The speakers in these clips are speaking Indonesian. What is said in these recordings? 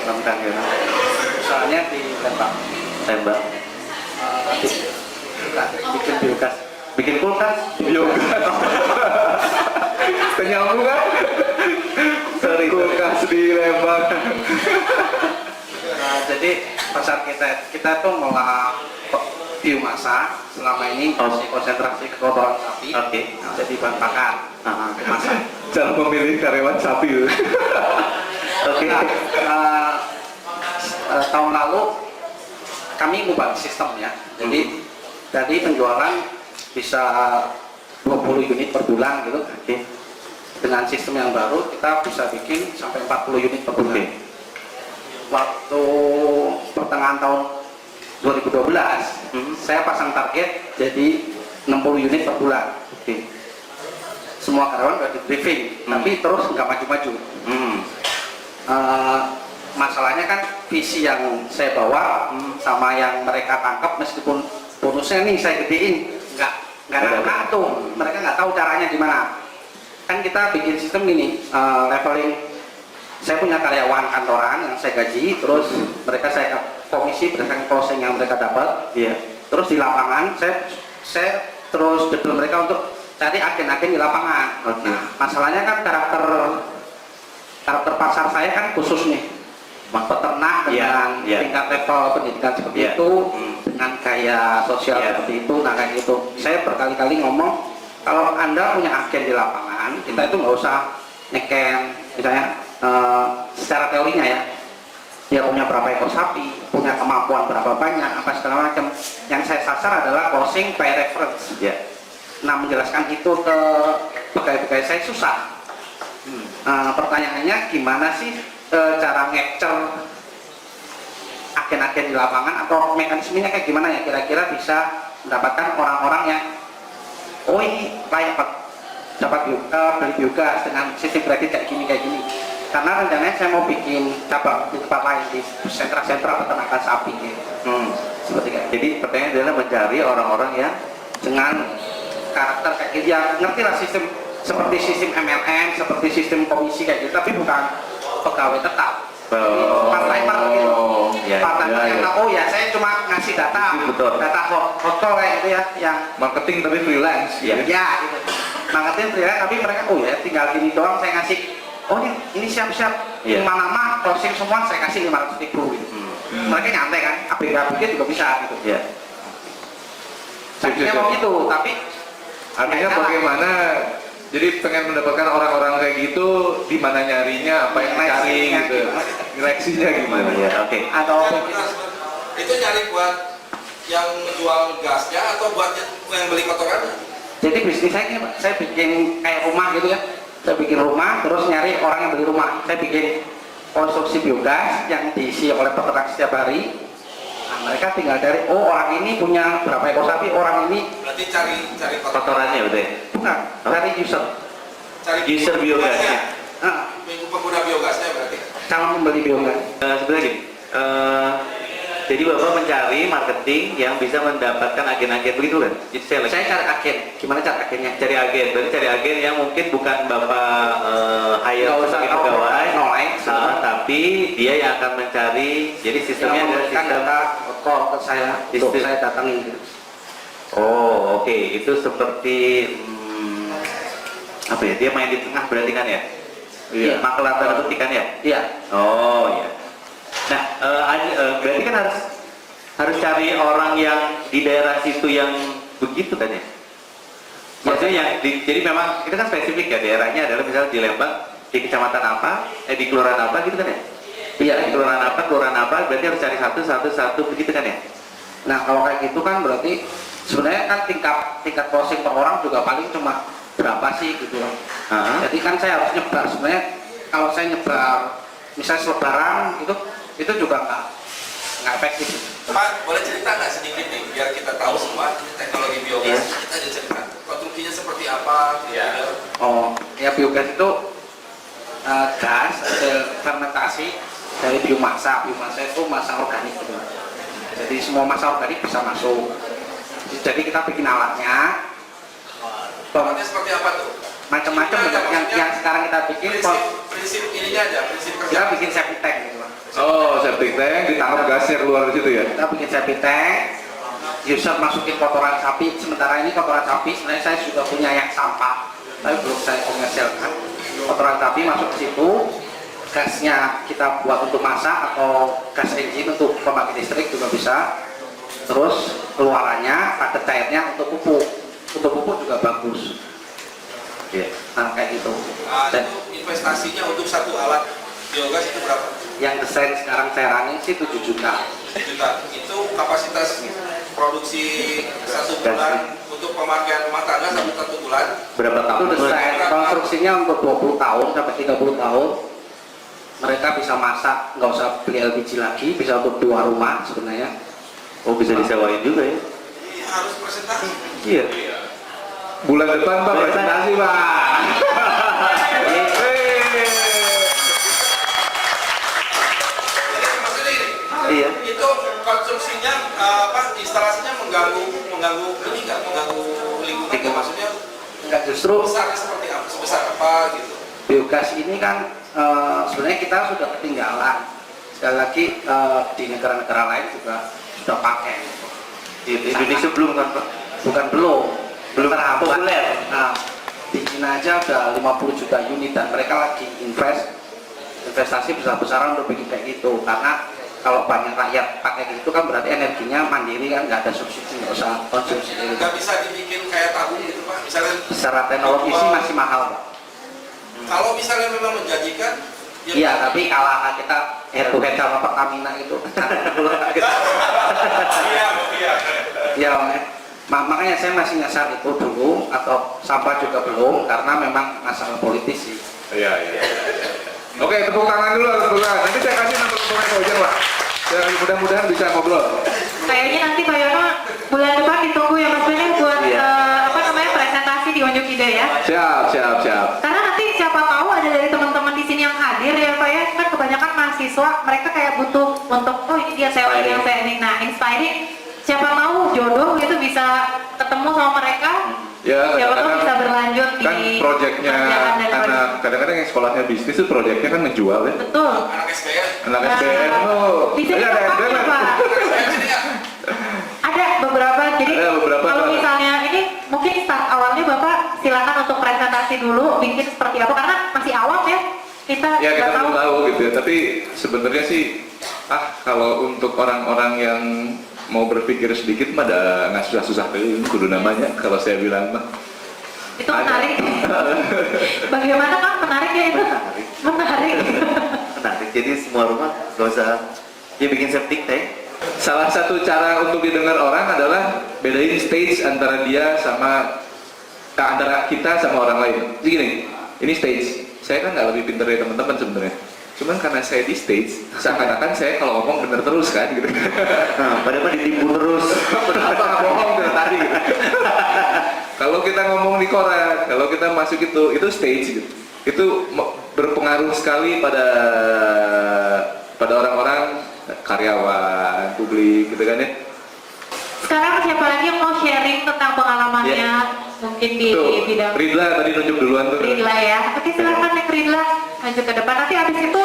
Tentang ya. Soalnya di Lembang. Tembak. Bikin biogas. Bikin kulkas. Biogas. Kenyambung kan? Sorry. Kulkas di Lembang. Jadi pasar kita tuh malah biomasa selama ini masih konsentrasi ke kotoran sapi. Oke. Jadi bahan bakar. Biomasa. Cara memilih karyawan sapi. Oke. Tahun lalu kami mengubah sistem ya. Jadi dari penjualan bisa 20 unit per bulan gitu. Oke. Dengan sistem yang baru kita bisa bikin sampai 40 unit per bulan. Waktu pertengahan tahun 2012 saya pasang target jadi 60 unit per bulan. Semua karyawan udah di briefing, tapi terus nggak maju-maju. Masalahnya kan visi yang saya bawa sama yang mereka tangkap, meskipun bonusnya nih saya gedein, nggak ada tuh, mereka nggak tahu caranya gimana. Kan kita bikin sistem gini, leveling. Saya punya karyawan kantoran yang saya gaji, terus mereka saya komisi berdasarkan closing yang mereka dapat. Terus di lapangan saya terus detail mereka untuk cari agen-agen di lapangan. Nah, masalahnya kan karakter pasar saya kan khusus nih, peternak dengan tingkat level pendidikan seperti itu, dengan gaya sosial seperti itu. Nah kayak gitu, saya berkali-kali ngomong kalau Anda punya agen di lapangan, kita itu nggak usah neken misalnya secara teorinya ya, dia punya berapa ekor sapi, punya kemampuan berapa banyak, apa segala macam. Yang saya sasar adalah closing by reference. Nah, menjelaskan itu ke pegawai-pegawai saya susah. Pertanyaannya gimana sih cara ngecer agen-agen di lapangan, atau mekanismenya kayak gimana ya kira-kira bisa mendapatkan orang-orang yang oh ini layak dapat beli biogas dengan sistem kredit kayak gini. Karena rencananya saya mau bikin cabang di tempat lain di sentra-sentra peternakan sapi gitu. Seperti kayak. Jadi pertanyaannya adalah mencari orang-orang yang dengan karakter kayak gitu, ya ngerti lah sistem seperti sistem MLM, seperti sistem komisi kayak gitu, tapi bukan pegawai tetap. Part-timer gitu. Part-timer yang oh ya saya cuma ngasih data, data hotcall kayak gitu ya, yang Marketing tapi freelance. ya gitu. Marketing freelance tapi mereka oh ya tinggal gini doang saya ngasih. Oh ini siap-siap, lama-lama closing semua saya kasih 500.000 gitu. Mereka nyantai kan, ABG juga bisa gitu. Saya mau gitu, tapi artinya bagaimana? Jadi pengen mendapatkan orang-orang kayak gitu, di mana nyarinya, apa yang cari gitu, seleksinya gimana ya? Oke. Atau itu nyari buat yang jual gasnya atau buat yang beli kotoran? jadi bisnis saya bikin kayak rumah gitu ya. Saya bikin rumah, terus nyari orang yang beli rumah. Saya bikin konstruksi biogas yang diisi oleh peternak setiap hari. Nah, mereka tinggal dari orang ini punya berapa ekor sapi, orang ini Berarti cari Kotorannya betul ya? bukan, dari user. Cari User biogasnya. pengguna biogasnya berarti. Calon pembeli biogas. Sebenarnya gini, jadi Bapak mencari marketing yang bisa mendapatkan agen-agen begitu kan? Jadi Saya cari agen. Gimana cara agennya? cari agen, berarti cari agen yang mungkin bukan Bapak hire Nggak usah sebagai pegawai, nolai, tapi dia yang akan mencari. Jadi sistemnya adalah kan sistem. data call ke saya, untuk Sistem. saya datangin gitu. Oh, oke. Itu seperti apa ya? Dia main di tengah berarti kan ya? Maklar tanda petik kan ya? Iya. Oh iya. Nah, berarti kan harus cari orang yang di daerah situ yang begitu kan ya? Maksudnya yang jadi memang itu kan spesifik ya, daerahnya adalah misalnya di Lembang, di kecamatan apa, di kelurahan apa gitu kan ya? Iya. Di kelurahan apa, berarti harus cari satu begitu kan ya? Nah kalau kayak gitu kan berarti sebenarnya kan tingkat closing per orang juga paling cuma berapa sih gitu loh. Jadi kan saya harus nyebar. Sebenarnya kalau saya nyebar misalnya selebaran itu juga nggak efektif. Pak, boleh cerita nggak sedikit nih biar kita tahu semua teknologi biogas? Kita ada cerita konstruksinya seperti apa? Oh ya, biogas itu gas hasil fermentasi dari biomasa. Biomasa itu massa organik gitu. Jadi semua massa organik bisa masuk. Jadi kita bikin alatnya. Alatnya seperti apa tuh? Macam-macam yang sekarang kita bikin prinsip ininya aja, prinsip Kita kerja. bikin septic tank gitu Pak. Oh, septic tank ditangkap gasnya keluar dari situ ya. Kita bikin septic tank, user masukin kotoran sapi. Sementara ini kotoran sapi sebenarnya saya sudah punya yang sampah, tapi belum saya komersialkan. Kotoran sapi masuk ke situ, gasnya kita buat untuk masak atau gas engine untuk pembangkit listrik juga bisa. Terus keluarannya padat cairnya untuk pupuk juga bagus. Iya. Nah kayak gitu. Dan Itu investasinya untuk satu alat biogas itu berapa? yang desain sekarang saya running sih 7 juta. Juta. Itu kapasitas produksi satu bulan untuk pemakaian rumah tangga satu bulan. Berapa Itu tahun? desain konstruksinya untuk 20 tahun sampai 30 tahun. Mereka bisa masak, nggak usah beli LPG lagi, bisa untuk 2 rumah sebenarnya. Oh, bisa disewain juga ya? Ini harus presentasi. Iya. Bulan depan Pak presentasi Pak. Jadi maksudnya ini, Iya. itu konstruksinya instalasinya mengganggu ini nggak mengganggu lingkungan nggak? Maksudnya Enggak, justru besarnya seperti apa, sebesar apa gitu. biogas ini kan sebenarnya kita sudah ketinggalan. Sekali lagi di negara-negara lain juga sudah pakai. Di Indonesia belum kan Pak? Bukan belum terhambat. populer. Nah, di Cina aja udah 50 juta unit dan mereka lagi investasi besar-besaran untuk bikin kayak gitu. Karena kalau banyak rakyat pakai gitu kan berarti energinya mandiri kan, nggak ada subsidi, nggak usah konsumsi. Nggak bisa dibikin kayak tabung gitu Pak. Misalnya Secara teknologi sih masih mahal, Pak. kalau misalnya memang menjanjikan, ya Iya, tapi kalah kita head to head sama Pertamina itu. iya. Ya, makanya saya masih nyasar itu dulu atau sampah juga belum karena memang masalah politis sih. Iya. Oke, tepuk tangan dulu, tepuk tangan. Nanti saya kasih nomor teleponnya Pak Ujang Pak. Ya, mudah-mudahan bisa ngobrol. Kayaknya nanti Pak Yono bulan depan ditunggu ya Mas Bene buat Iya. presentasi di Unjuk Ide ya. Siap. Karena nanti siapa tahu ada dari teman-teman di sini yang hadir ya Pak ya. Kan kebanyakan mahasiswa mereka kayak butuh untuk ini dia saya yang saya ini. Nah, inspiring. Siapa tahu jodoh itu bisa ketemu sama mereka. Ya, Siapa tahu kadang-kadang bisa berlanjut kan di proyeknya kerjaan dan anak, kadang-kadang yang sekolahnya bisnis itu proyeknya kan ngejual ya. betul. anak SBM. Anak Nah, SBM tuh. bisa Ada dipakai SBM kan? Pak. Ada beberapa, jadi Ada beberapa, kalau Pak. misalnya ini mungkin start awalnya Bapak silakan untuk presentasi dulu, bikin seperti apa, karena masih awam ya, kita Ya kita nggak belum tahu gitu ya, tapi sebenarnya sih kalau untuk orang-orang yang mau berpikir sedikit mah ada nggak susah-susah kudu namanya kalau saya bilang mah. itu menarik. Bagaimana kan menarik ya itu? Menarik. Menarik. Jadi semua rumah nggak usah dia bikin septic tank. Salah satu cara untuk didengar orang adalah bedain stage antara dia sama antara kita sama orang lain. Jadi gini, ini stage. Saya kan nggak lebih pintar dari teman-teman sebenarnya. Cuman karena saya di stage, seakan-akan saya kalau ngomong bener terus kan gitu. Nah, padahal ditipu terus. Apa nggak bohong dari tadi? Kalau kita ngomong di koran, kalau kita masuk itu stage gitu. Itu berpengaruh sekali pada orang-orang, karyawan, publik gitu kan ya. Sekarang siapa lagi yang mau sharing tentang pengalamannya mungkin di Tuh, bidang Ridla tadi nunjuk duluan tuh. Ridla ya? Oke silakan Nek Ridla lanjut ke depan. Nanti habis itu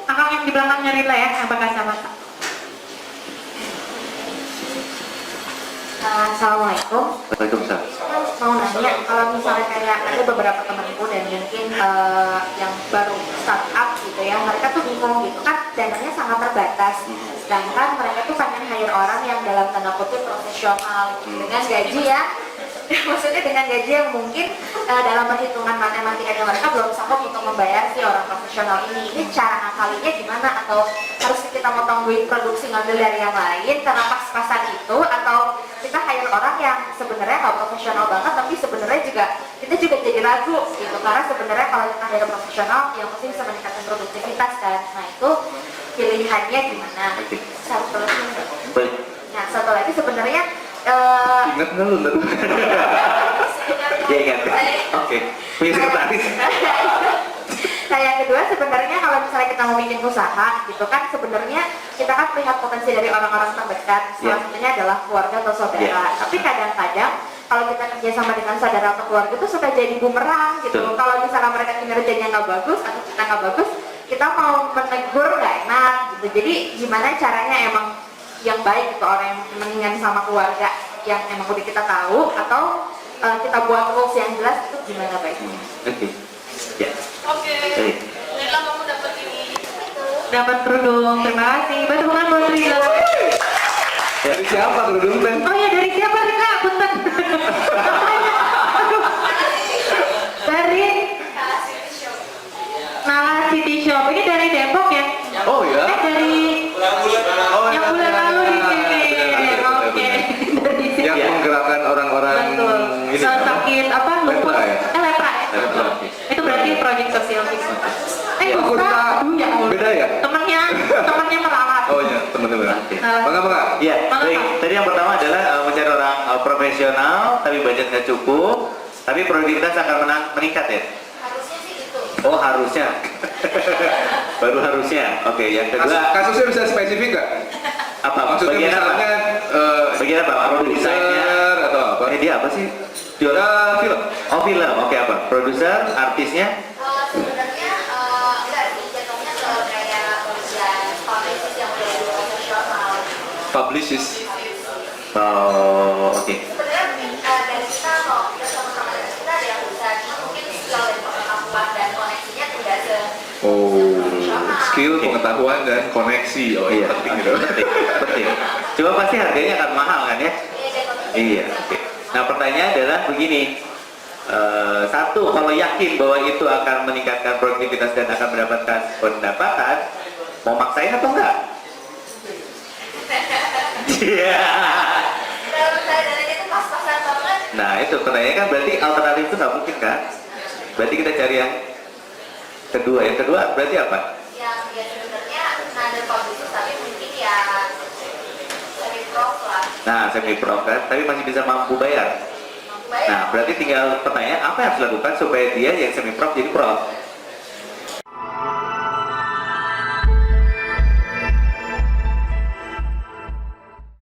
akang yang di belakangnya Ridla ya, yang pakai kacamata. Assalamualaikum. Waalaikumsalam. Mau nanya, kalau misalnya kayak ada beberapa temanku dan mungkin yang baru startup gitu ya, mereka tuh bingung gitu kan, dananya sangat terbatas. Sedangkan mereka tuh pengen hire orang yang dalam tanda kutip profesional dengan gaji ya. Maksudnya dengan gaji yang mungkin dalam perhitungan matematikanya mereka belum sanggup untuk membayar si orang profesional ini. Ini cara ngakalinya gimana? Atau harus kita motong duit produksi ngambil dari yang lain karena pas-pasan itu? Atau kita hire orang yang sebenarnya nggak profesional banget tapi sebenarnya kita juga jadi ragu gitu, karena sebenarnya kalau kita hire profesional yang pasti bisa meningkatkan produktivitas kan. Nah itu pilihannya gimana? Satu lagi, Baik. nah satu lagi sebenarnya Ingat nggak lu? Ya ingat. Oke. Punya sekretaris. Nah yang kedua sebenarnya kalau misalnya kita mau bikin usaha gitu kan, sebenarnya kita kan melihat potensi dari orang-orang terdekat, salah satunya adalah keluarga atau saudara. Tapi kadang-kadang kalau kita kerja sama dengan saudara atau keluarga itu suka jadi bumerang gitu. Betul. Kalau misalnya mereka kinerjanya nggak bagus atau kita nggak bagus, kita mau menegur nggak enak gitu. Jadi gimana caranya emang yang baik gitu, orang yang mendingan sama keluarga yang emang udah kita tahu, atau kita buat rules yang jelas, itu gimana baiknya? Oke. Ya. Oke. Baik. Nela kamu dapat ini. Dapat kerudung, terima kasih. Bantu bukan buat Rila. Dari siapa kerudung teh? Oh ya, dari siapa Rila? Punten. Aduh. Dari Nala City Shop. Ini dari Depok ya? Oh ya? Dari Oh, yang bulan lalu di sini. Oke. Dari sini. Yang menggerakkan orang-orang Betul. ini. Sakit apa? Lupus. Lepra ya? Lepra ya? Lepra. Itu berarti proyek sosial bisa. Aku Bukan. suka. Aduh ya Allah. Beda ya? Temannya meralat. Oh ya, teman-teman. Bangga. Ya, Mana, baik. Pak? Tadi yang pertama adalah mencari orang profesional, tapi budgetnya cukup, tapi produktivitas akan meningkat ya. Harusnya sih gitu. Oh harusnya, baru harusnya. Oke, yang kedua Kasusnya bisa spesifik nggak? apa? Maksudnya Bagian apa? misalnya Bagian apa? Produsernya? produser atau apa? Dia apa sih? Jualan Film. Oh film. Oke apa? Produser, artisnya? Sebenarnya enggak sih, jatuhnya ke kayak pekerjaan publicis yang udah profesional. Publicist. Oh oke. Sebenarnya dari kita kalau kita sama-sama dari kita ada yang bisa mungkin skill dan pengetahuan dan koneksinya tidak se Oh, profesional. skill, pengetahuan dan koneksi. Oh iya, penting gitu. Penting. Coba pasti harganya akan mahal kan ya? Iya, jatuhnya. Iya. Oke. Nah pertanyaan adalah begini. Satu, kalau yakin bahwa itu akan meningkatkan produktivitas dan akan mendapatkan pendapatan, mau maksain atau enggak? Iya. Kalau saya dan itu pas-pasan banget. Nah itu pertanyaan kan berarti alternatif itu nggak mungkin kan? Berarti kita cari yang kedua. Yang kedua berarti apa? Yang ya sebenarnya nada publicis tapi mungkin ya semi prof lah. Nah semi pro kan, tapi masih bisa mampu bayar. Mampu bayar. Nah berarti tinggal pertanyaan apa yang harus dilakukan supaya dia yang semi pro jadi pro?